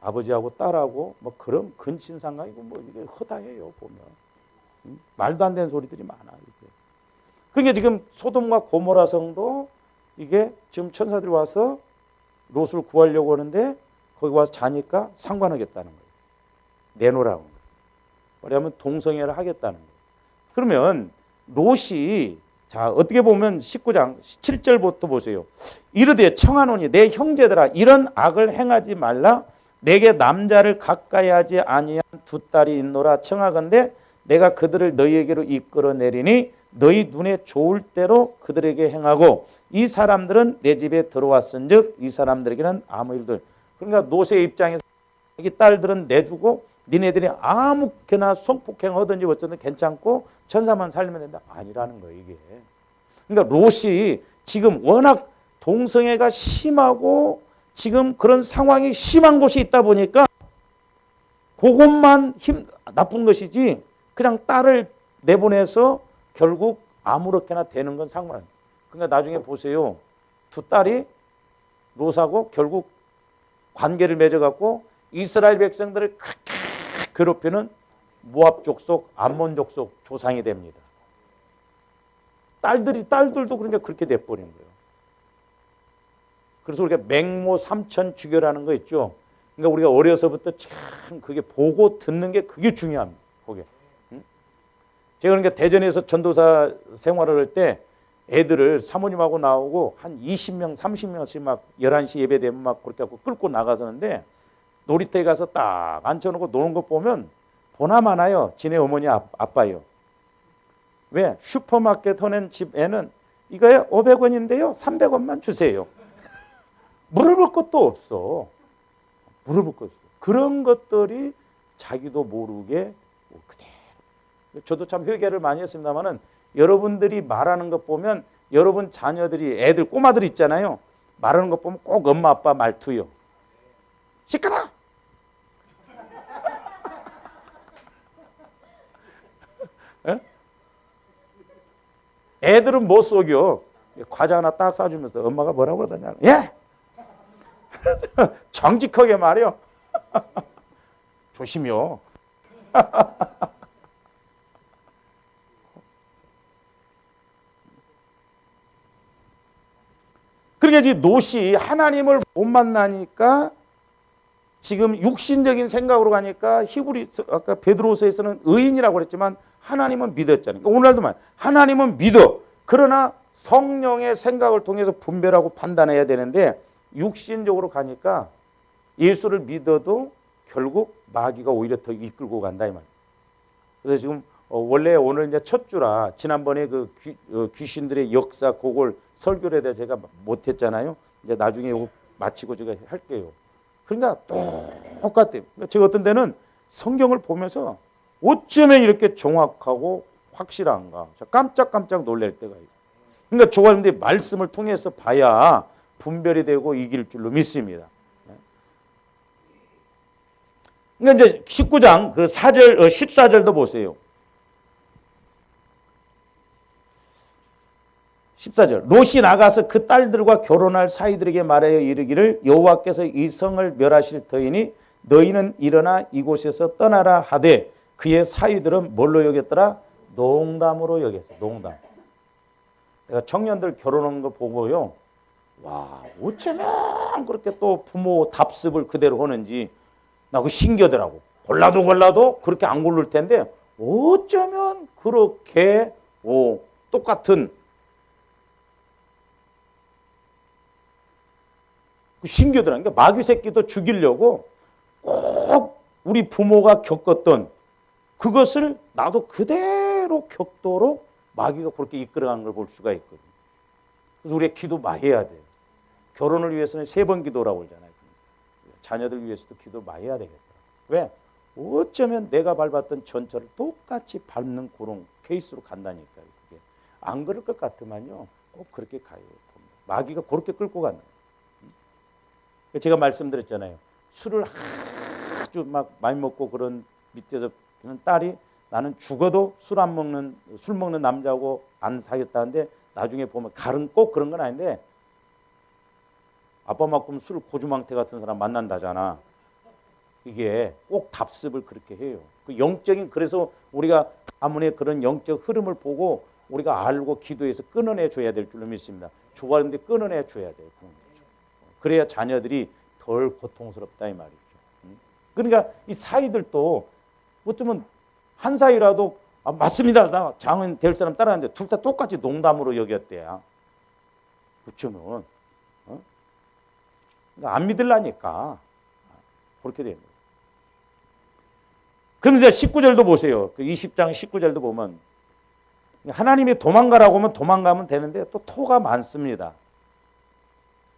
아버지하고 딸하고 뭐 그런 근친상간이고 뭐 이게 허다해요 보면. 말도 안 되는 소리들이 많아 이게. 그러니까 지금 소돔과 고모라성도 이게 지금 천사들이 와서 롯을 구하려고 하는데 거기 와서 자니까 상관하겠다는 거예요. 내놓으라는 거예요. 왜냐하면 동성애를 하겠다는 거예요. 그러면 롯이 자 어떻게 보면 19장 7절부터 보세요. 이르되 청하노니 내 형제들아 이런 악을 행하지 말라. 내게 남자를 가까이 하지 아니한 두 딸이 있노라. 청하건대 내가 그들을 너희에게로 이끌어내리니 너희 눈에 좋을 대로 그들에게 행하고 이 사람들은 내 집에 들어왔은즉 이 사람들에게는 아무 일들. 그러니까 롯의 입장에서 이 딸들은 내주고 니네들이 아무렇게나 성폭행 하든지 어쩌든 괜찮고 천사만 살리면 된다. 아니라는 거예요 이게. 그러니까 롯이 지금 워낙 동성애가 심하고 지금 그런 상황이 심한 곳이 있다 보니까 그것만 나쁜 것이지 그냥 딸을 내보내서 결국 아무렇게나 되는 건 상관없어요. 그러니까 나중에 보세요. 두 딸이 롯하고 결국 관계를 맺어갖고 이스라엘 백성들을 그렇게 괴롭히는 모압 족속, 암몬 족속 조상이 됩니다. 딸들도 그러니까 그렇게 돼버린 거예요. 그래서 우리가 맹모 삼천 주교라는 거 있죠. 그러니까 우리가 어려서부터 참 그게 보고 듣는 게 그게 중요합니다. 그게. 제가 그러니까 대전에서 전도사 생활을 할 때 애들을 사모님하고 나오고 한 20명, 30명씩 막 11시 예배 되면 막 그렇게 하고 끌고 나가서는데 놀이터에 가서 딱 앉혀놓고 노는 거 보면 보나마나요. 지네 어머니 아빠요. 왜? 슈퍼마켓 하는 집 애는 이거에 500원인데요. 300원만 주세요. 물어볼 것도 없어. 물어볼 것도 없어. 그런 것들이 자기도 모르게 그대로. 저도 참 회개를 많이 했습니다만은 여러분들이 말하는 것 보면 여러분 자녀들이 애들 꼬마들 있잖아요. 말하는 것 보면 꼭 엄마 아빠 말투요. 시끄러. 애들은 못 속여. 과자 하나 딱 싸주면서 엄마가 뭐라고 하더냐. 예? 정직하게 말이요. 조심요. 그러니까 롯이 하나님을 못 만나니까 지금 육신적인 생각으로 가니까 히브리 아까 베드로서에서는 의인이라고 그랬지만 하나님은 믿었잖아요. 그러니까 오늘도 말 하나님은 믿어. 그러나 성령의 생각을 통해서 분별하고 판단해야 되는데 육신적으로 가니까 예수를 믿어도 결국 마귀가 오히려 더 이끌고 간다 이 말이에요. 그래서 지금 원래 오늘 이제 첫 주라 지난번에 그 귀신들의 역사 그걸 설교를 해서 제가 못했잖아요. 이제 나중에 이거 마치고 제가 할게요. 그러니까 똑같아요. 제가 어떤 때는 성경을 보면서 어쩌면 이렇게 정확하고 확실한가 깜짝깜짝 놀랄 때가 있어요. 그러니까 조가님들이 말씀을 통해서 봐야 분별이 되고 이길 줄로 믿습니다. 그러니까 이제 19장 그 4절 14절도 보세요. 14절 롯이 나가서 그 딸들과 결혼할 사이들에게 말하여 이르기를 여호와께서 이 성을 멸하실 터이니 너희는 일어나 이곳에서 떠나라 하되 그의 사위들은 뭘로 여겼더라? 농담으로 여겼어. 농담. 내가 청년들 결혼한 거 보고요. 와 어쩌면 그렇게 또 부모 답습을 그대로 하는지 나 그거 신기하더라고. 골라도 그렇게 안 고를 텐데 어쩌면 그렇게 똑같은 신기하더라고요. 그러니까 마귀 새끼도 죽이려고 꼭 우리 부모가 겪었던 그것을 나도 그대로 겪도록 마귀가 그렇게 이끌어가는 걸 볼 수가 있거든요. 그래서 우리가 기도 많이 해야 돼요. 결혼을 위해서는 3번 기도라고 그러잖아요. 자녀들 위해서도 기도 많이 해야 되겠다. 왜? 어쩌면 내가 밟았던 전철을 똑같이 밟는 그런 케이스로 간다니까요. 그게. 안 그럴 것 같으면요. 꼭 그렇게 가요. 마귀가 그렇게 끌고 간다. 제가 말씀드렸잖아요. 술을 아주 막 많이 먹고 그런 밑에서 는 딸이 나는 죽어도 술 먹는 남자하고 안 사겠다는데 나중에 보면 갈은 꼭 그런 건 아닌데 아빠만큼 술 고주망태 같은 사람 만난다잖아. 이게 꼭 답습을 그렇게 해요. 그 영적인 그래서 우리가 가문의 그런 영적 흐름을 보고 우리가 알고 기도해서 끊어내 줘야 될 줄로 믿습니다. 조가는데 끊어내 줘야 돼요. 그래야 자녀들이 덜 고통스럽다 이 말이죠. 그러니까 이 사이들도 어쩌면 한 사이라도 맞습니다. 나 장은 될 사람 따라하는데 둘 다 똑같이 농담으로 여겼대야. 어쩌면 그러니까 안 믿으려니까 그렇게 됩니다. 그럼 이제 19절도 보세요. 그 20장 19절도 보면 하나님이 도망가라고 하면 도망가면 되는데 또 토가 많습니다.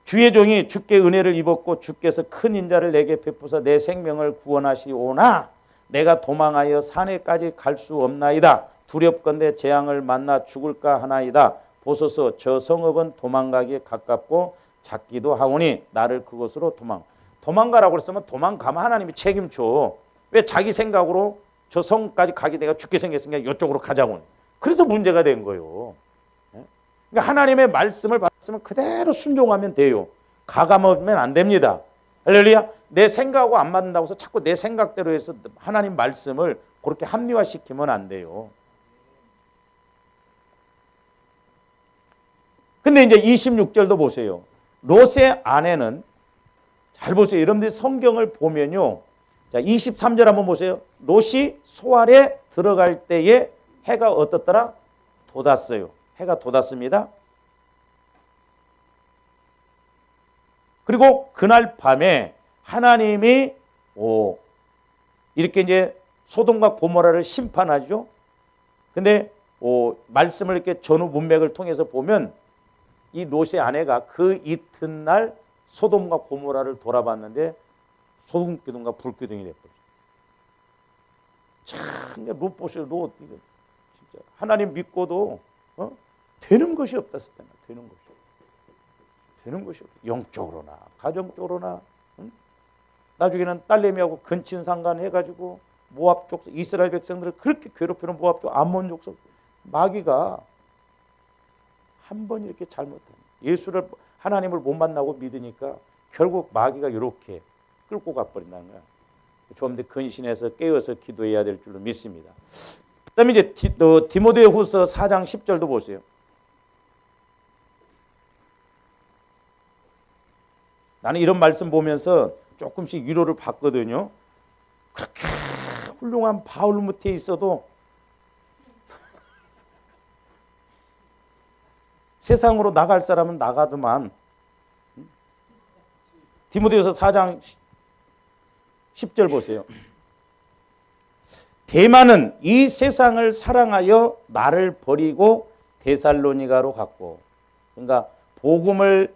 주의 종이 주께 은혜를 입었고 주께서 큰 인자를 내게 베푸사 내 생명을 구원하시오나 내가 도망하여 산에까지 갈 수 없나이다. 두렵건대 재앙을 만나 죽을까 하나이다. 보소서 저 성읍은 도망가기에 가깝고 작기도 하오니 나를 그곳으로 도망가라고 했으면 도망가면 하나님이 책임져. 왜 자기 생각으로 저 성까지 가게 내가 죽게 생겼으니까 이쪽으로 가자고. 그래서 문제가 된 거예요. 그러니까 하나님의 말씀을 받았으면 그대로 순종하면 돼요. 가감하면 안 됩니다. 할렐루야. 내 생각하고 안 맞는다고 해서 자꾸 내 생각대로 해서 하나님 말씀을 그렇게 합리화시키면 안 돼요. 근데 이제 26절도 보세요. 롯의 아내는 잘 보세요. 여러분들이 성경을 보면요. 자, 23절 한번 보세요. 롯이 소알에 들어갈 때에 해가 어떻더라? 돋았어요. 해가 돋았습니다. 그리고 그날 밤에 하나님이 이렇게 이제 소돔과 고모라를 심판하죠. 근데 말씀을 이렇게 전후 문맥을 통해서 보면 이 롯의 아내가 그 이튿날 소돔과 고모라를 돌아봤는데 소금기둥과 불기둥이 됐거든요. 참, 롯 보세요. 롯 이거 진짜 하나님 믿고도 되는 것이 없다 했잖아. 되는 것이 없다. 영적으로나 가정적으로나 나중에는 딸내미하고 근친상간 해가지고 모압 족 이스라엘 백성들을 그렇게 괴롭히는 모압 족 암몬 족속 마귀가 한 번 이렇게 잘못한 예수를 하나님을 못 만나고 믿으니까 결국 마귀가 이렇게 끌고 가버린다는 거야. 조금더 근신해서 깨어서 기도해야 될 줄로 믿습니다. 그다음에 이제 디모데후서 4장 10절도 보세요. 나는 이런 말씀 보면서 조금씩 위로를 받거든요. 그렇게 훌륭한 바울 밑에 있어도 세상으로 나갈 사람은 나가더만. 디모데후서 4장 10절 보세요. 데마는 이 세상을 사랑하여 나를 버리고 데살로니가로 갔고, 그러니까 복음을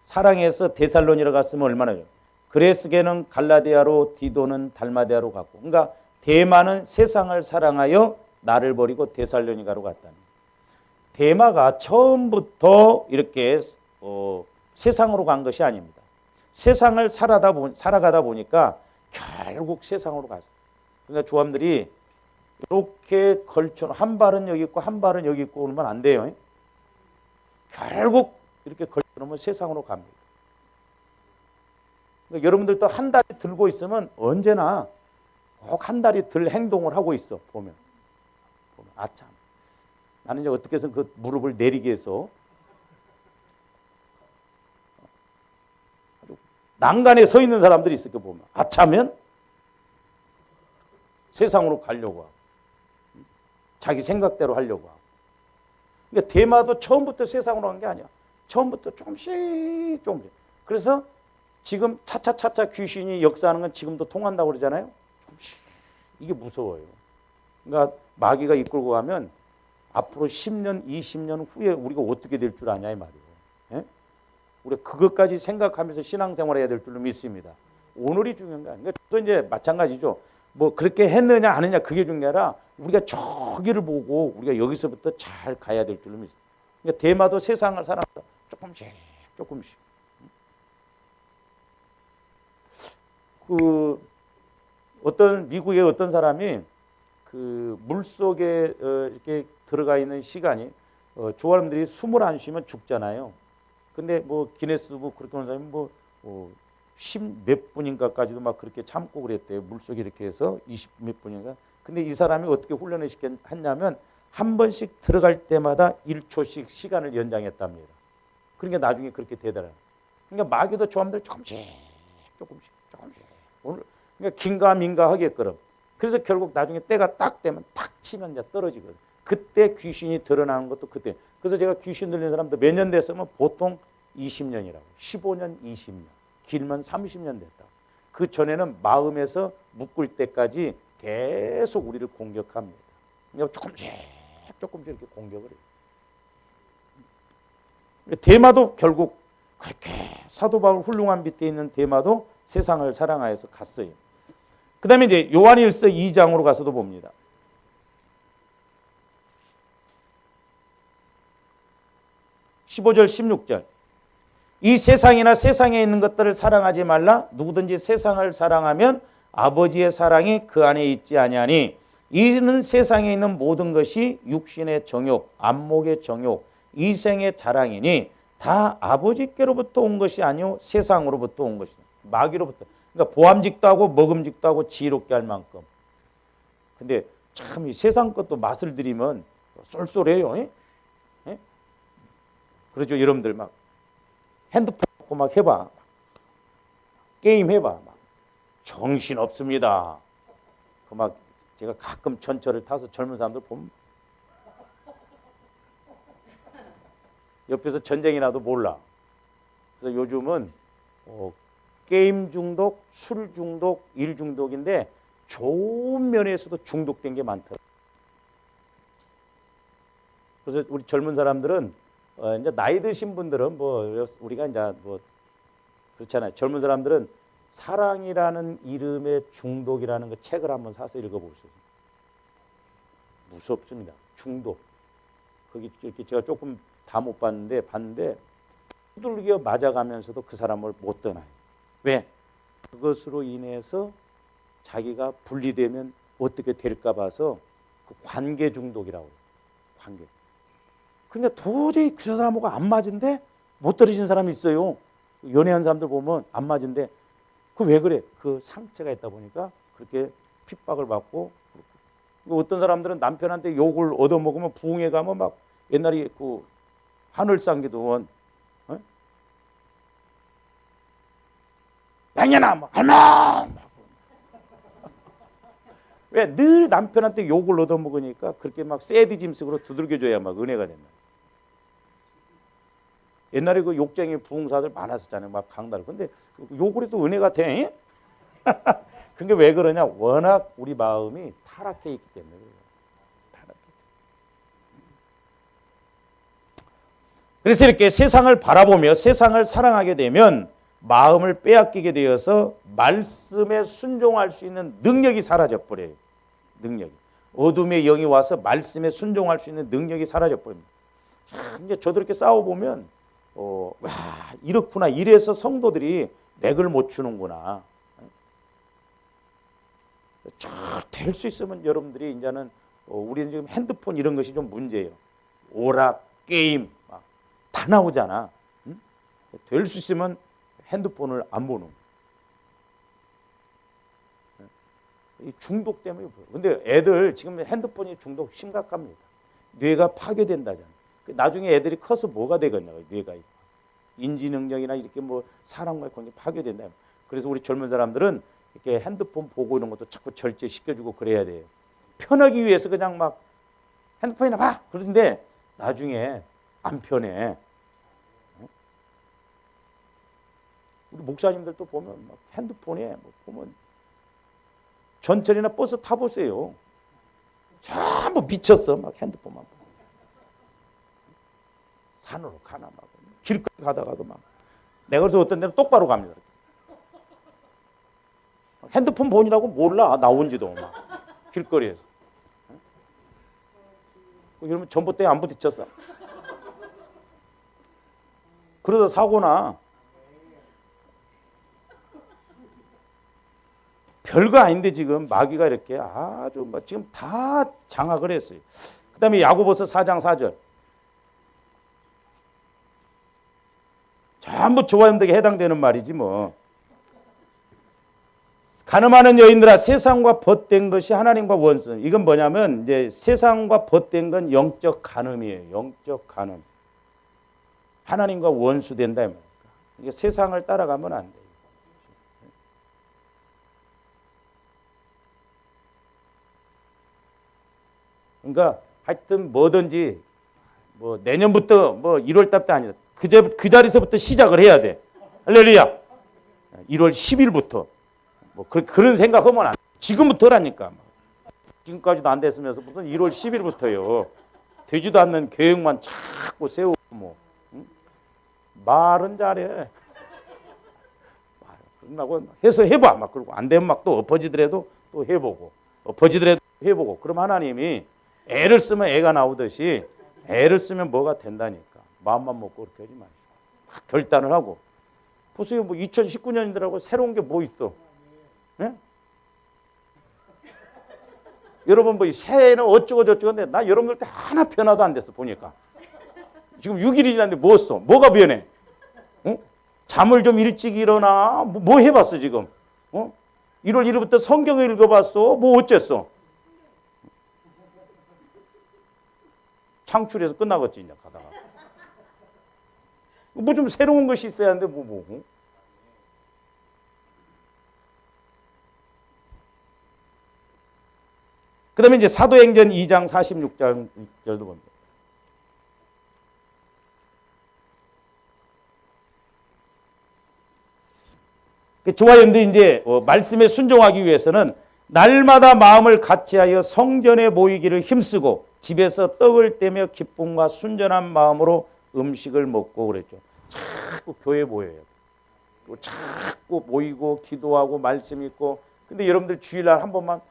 사랑해서 데살로니가로 갔으면 얼마나 좋아요. 그레스게는 갈라디아로, 디도는 달마디아로 갔고, 그러니까 데마는 세상을 사랑하여 나를 버리고 데살로니가로 갔다는. 데마가 처음부터 이렇게 세상으로 간 것이 아닙니다. 세상을 살아가다 보니까 결국 세상으로 갔어요. 그러니까 조함들이 이렇게 걸쳐 한 발은 여기 있고 한 발은 여기 있고 그러면 안 돼요. 결국 이렇게 걸쳐놓으면 세상으로 갑니다. 그러니까 여러분들도 한 다리 들고 있으면 언제나 꼭 한 다리 들 행동을 하고 있어. 보면 아참 나는 이제 어떻게 해서 그 무릎을 내리게 해서 아주 난간에 서 있는 사람들이 있을 거 보면 아차면 세상으로 가려고 하고 자기 생각대로 하려고 하고. 그러니까 데마도 처음부터 세상으로 간 게 아니야. 처음부터 조금씩. 그래서 지금 차차차차 귀신이 역사하는 건 지금도 통한다고 그러잖아요. 조금씩. 이게 무서워요. 그러니까 마귀가 이끌고 가면 앞으로 10년, 20년 후에 우리가 어떻게 될 줄 아냐 이 말이에요. 예? 우리가 그것까지 생각하면서 신앙생활 해야 될 줄로 믿습니다. 오늘이 중요한 거 아니에요. 또 이제 마찬가지죠. 뭐 그렇게 했느냐 안 했느냐 그게 중요한 게 아니라 우리가 저기를 보고 우리가 여기서부터 잘 가야 될 줄로 믿습니다. 그러니까 데마도 세상을 살아서 조금씩. 그 어떤 미국의 어떤 사람이 그 물 속에 이렇게 들어가 있는 시간이 조화람들이 숨을 안 쉬면 죽잖아요. 근데 뭐 기네스북 그렇게 하는 사람이 뭐 10몇 분인가까지도 막 그렇게 참고 그랬대요. 물속에 이렇게 해서 20몇 분인가. 근데 이 사람이 어떻게 훈련을 했냐면 한 번씩 들어갈 때마다 1초씩 시간을 연장했답니다. 그러니까 나중에 그렇게 되더라고요. 그러니까 마귀도 조함들 조금씩. 오늘 그러니까 긴가민가 하게끔. 그래서 결국 나중에 때가 딱 되면 탁 치면 이제 떨어지거든요. 그때 귀신이 드러나는 것도 그때. 그래서 제가 귀신 들리는 사람도 몇 년 됐으면 보통 20년이라고. 15년, 20년. 길면 30년 됐다. 그 전에는 마음에서 묶을 때까지 계속 우리를 공격합니다. 그러니까 조금씩 이렇게 공격을 해요. 데마도 결국 그렇게 사도 바울 훌륭한 밑에 있는 데마도 세상을 사랑하여서 갔어요. 그 다음에 이제 요한일서 2장으로 가서도 봅니다. 15절 16절. 이 세상이나 세상에 있는 것들을 사랑하지 말라. 누구든지 세상을 사랑하면 아버지의 사랑이 그 안에 있지 아니하니 이는 세상에 있는 모든 것이 육신의 정욕, 안목의 정욕, 이생의 자랑이니 다 아버지께로부터 온 것이 아니요 세상으로부터 온 것이다. 마귀로부터. 그러니까 보암직도 하고 먹음직도 하고 지혜롭게 할 만큼. 근데 참 이 세상 것도 맛을 들이면 쏠쏠해요. 예? 그러죠. 여러분들 막 핸드폰 갖고 막 해봐. 게임 해봐. 막 정신 없습니다. 그 막 제가 가끔 전철을 타서 젊은 사람들 보면 옆에서 전쟁이 나도 몰라. 그래서 요즘은 게임 중독, 술 중독, 일 중독인데 좋은 면에서도 중독된 게 많더라고요. 그래서 우리 젊은 사람들은 이제 나이 드신 분들은 뭐 우리가 이제 뭐 그렇잖아요. 젊은 사람들은 사랑이라는 이름의 중독이라는 그 책을 한번 사서 읽어보세요. 무섭습니다. 중독. 거기 이렇게 제가 조금 다 못 봤는데 두들겨 맞아가면서도 그 사람을 못 떠나요. 왜? 그것으로 인해서 자기가 분리되면 어떻게 될까 봐서 그 관계 중독이라고 해요. 관계. 그러니까 도저히 그 사람하고 안 맞은데 못 떨어지는 사람이 있어요. 연애한 사람들 보면 안 맞은데 그 왜 그래? 그 상처가 있다 보니까 그렇게 핍박을 받고. 어떤 사람들은 남편한테 욕을 얻어먹으면 부흥회 가면 막 옛날에 그 하늘상기도원 양년아 뭐 할만 왜 늘 남편한테 욕을 얻어먹으니까 그렇게 막 새드 짐승으로 두들겨줘야 막 은혜가 된다. 옛날에 그 욕쟁이 부흥사들 많았었잖아요. 막 강달. 근데 욕을 해도 은혜가 돼? 그게 왜 그러냐? 워낙 우리 마음이 타락해 있기 때문에 그래요. 그래서 이렇게 세상을 바라보며 세상을 사랑하게 되면 마음을 빼앗기게 되어서 말씀에 순종할 수 있는 능력이 사라져 버려요. 능력이. 어둠의 영이 와서 말씀에 순종할 수 있는 능력이 사라져 버립니다. 참 이제 저도 이렇게 싸워 보면 와, 이렇구나. 이래서 성도들이 맥을 못 추는구나. 될 수 있으면 여러분들이 이제는 우리는 지금 핸드폰 이런 것이 좀 문제예요. 오락, 게임 다 나오잖아. 응? 될 수 있으면 핸드폰을 안 보는 거예요. 이 중독 때문에. 근데 애들 지금 핸드폰이 중독 심각합니다. 뇌가 파괴된다잖아. 나중에 애들이 커서 뭐가 되겠냐고. 뇌가 인지 능력이나 이렇게 뭐 사람과 관계 파괴된다. 그래서 우리 젊은 사람들은 이렇게 핸드폰 보고 이런 것도 자꾸 절제시켜주고 그래야 돼요. 편하기 위해서 그냥 막 핸드폰이나 봐. 그런데 나중에 안 편해. 우리 목사님들도 보면 막 핸드폰에 뭐 보면 전철이나 버스 타보세요. 전부 미쳤어. 막 핸드폰만 보고. 산으로 가나 막 길거리 가다가도 막. 내가 그래서 어떤 데는 똑바로 갑니다. 핸드폰 본이라고 몰라. 나온지도 막 길거리에서. 그러면 전봇대에 안 부딪혔어. 그러다 사고나. 별거 아닌데 지금 마귀가 이렇게 아주 막 지금 다 장악을 했어요. 그 다음에 야고보서 4장 4절. 전부 조화염덕에 해당되는 말이지 뭐. 가늠하는 여인들아 세상과 벗된 것이 하나님과 원수. 이건 뭐냐면 이제 세상과 벗된 건 영적 간음이에요. 영적 간음. 하나님과 원수된다. 이게 세상을 따라가면 안 돼요. 그러니까 하여튼 뭐든지 뭐 내년부터 뭐 1월 달도 아니라 그 자리에서부터 시작을 해야 돼. 할렐루야. 1월 10일부터 뭐 그런 생각하면 안 돼. 지금부터라니까. 지금까지도 안 됐으면서 무슨 1월 10일부터요. 되지도 않는 계획만 자꾸 세우고 뭐. 응? 말은 잘해. 그러고 해서 해봐. 막 그러고 안 되면 막 또 엎어지더라도 또 해보고 엎어지더라도 해보고. 그럼 하나님이 애를 쓰면 애가 나오듯이 애를 쓰면 뭐가 된다니까. 마음만 먹고 그렇게 하지 마시고 결단을 하고. 보세요. 뭐 2019년이더라고 새로운 게 뭐 있어? 네? 여러분 뭐 새해는 어쩌고 저쩌고 한데 나 여러분들 때 하나 변화도 안 됐어 보니까. 지금 6일이 지났는데 뭐 했어? 뭐가 변해? 어? 잠을 좀 일찍 일어나? 뭐 해봤어 지금? 1월 1일부터 성경을 읽어봤어? 뭐 어쨌어? 창출해서 끝나겠지 이제 가다가. 뭐 좀 새로운 것이 있어야 하는데 뭐. 그 다음에 이제 사도행전 2장 46절도 봅니다. 저와 여러분들이 이제 말씀에 순종하기 위해서는 날마다 마음을 같이하여 성전에 모이기를 힘쓰고 집에서 떡을 떼며 기쁨과 순전한 마음으로 음식을 먹고 그랬죠. 자꾸 교회 모여요. 자꾸 모이고 기도하고 말씀 읽고. 근데 여러분들 주일날 한 번만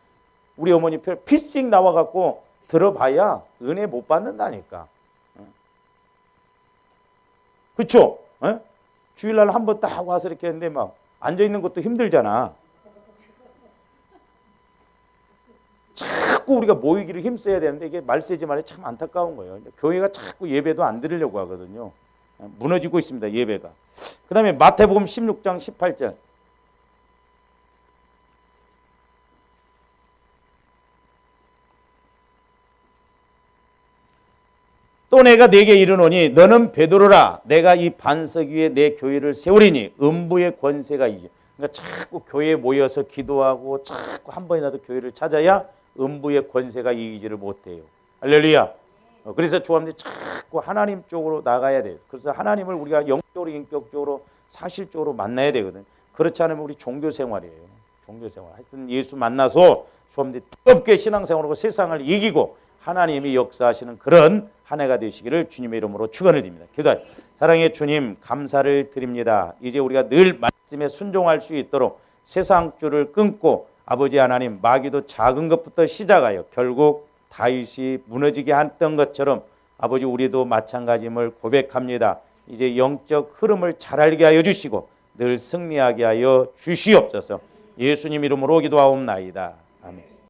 우리 어머니 표 피싱 나와갖고 들어봐야 은혜 못 받는다니까. 그렇죠? 주일날 한 번 딱 와서 이렇게 했는데 막 앉아있는 것도 힘들잖아. 자꾸 우리가 모이기를 힘써야 되는데 이게 말세지 말이 참 안타까운 거예요. 교회가 자꾸 예배도 안 드리려고 하거든요. 무너지고 있습니다. 예배가. 그 다음에 마태복음 16장 18절. 또 내가 네게 이르노니 너는 베드로라 내가 이 반석 위에 내 교회를 세우리니 음부의 권세가 이겨. 그러니까 자꾸 교회에 모여서 기도하고 자꾸 한 번이라도 교회를 찾아야 음부의 권세가 이기지를 못해요. 할렐루야. 그래서 조합들이 자꾸 하나님 쪽으로 나가야 돼요. 그래서 하나님을 우리가 영적으로 인격적으로 사실적으로 만나야 되거든요. 그렇지 않으면 우리 종교 생활이에요. 종교 생활. 하여튼 예수 만나서 조합들이 뜨겁게 신앙생활하고 세상을 이기고 하나님이 역사하시는 그런 한 해가 되시기를 주님의 이름으로 축원을 드립니다. 기도하십시오. 사랑의 주님 감사를 드립니다. 이제 우리가 늘 말씀에 순종할 수 있도록 세상 줄을 끊고 아버지 하나님 마귀도 작은 것부터 시작하여 결국 다윗이 무너지게 했던 것처럼 아버지 우리도 마찬가지임을 고백합니다. 이제 영적 흐름을 잘 알게 하여 주시고 늘 승리하게 하여 주시옵소서. 예수님 이름으로 기도하옵나이다. 아멘.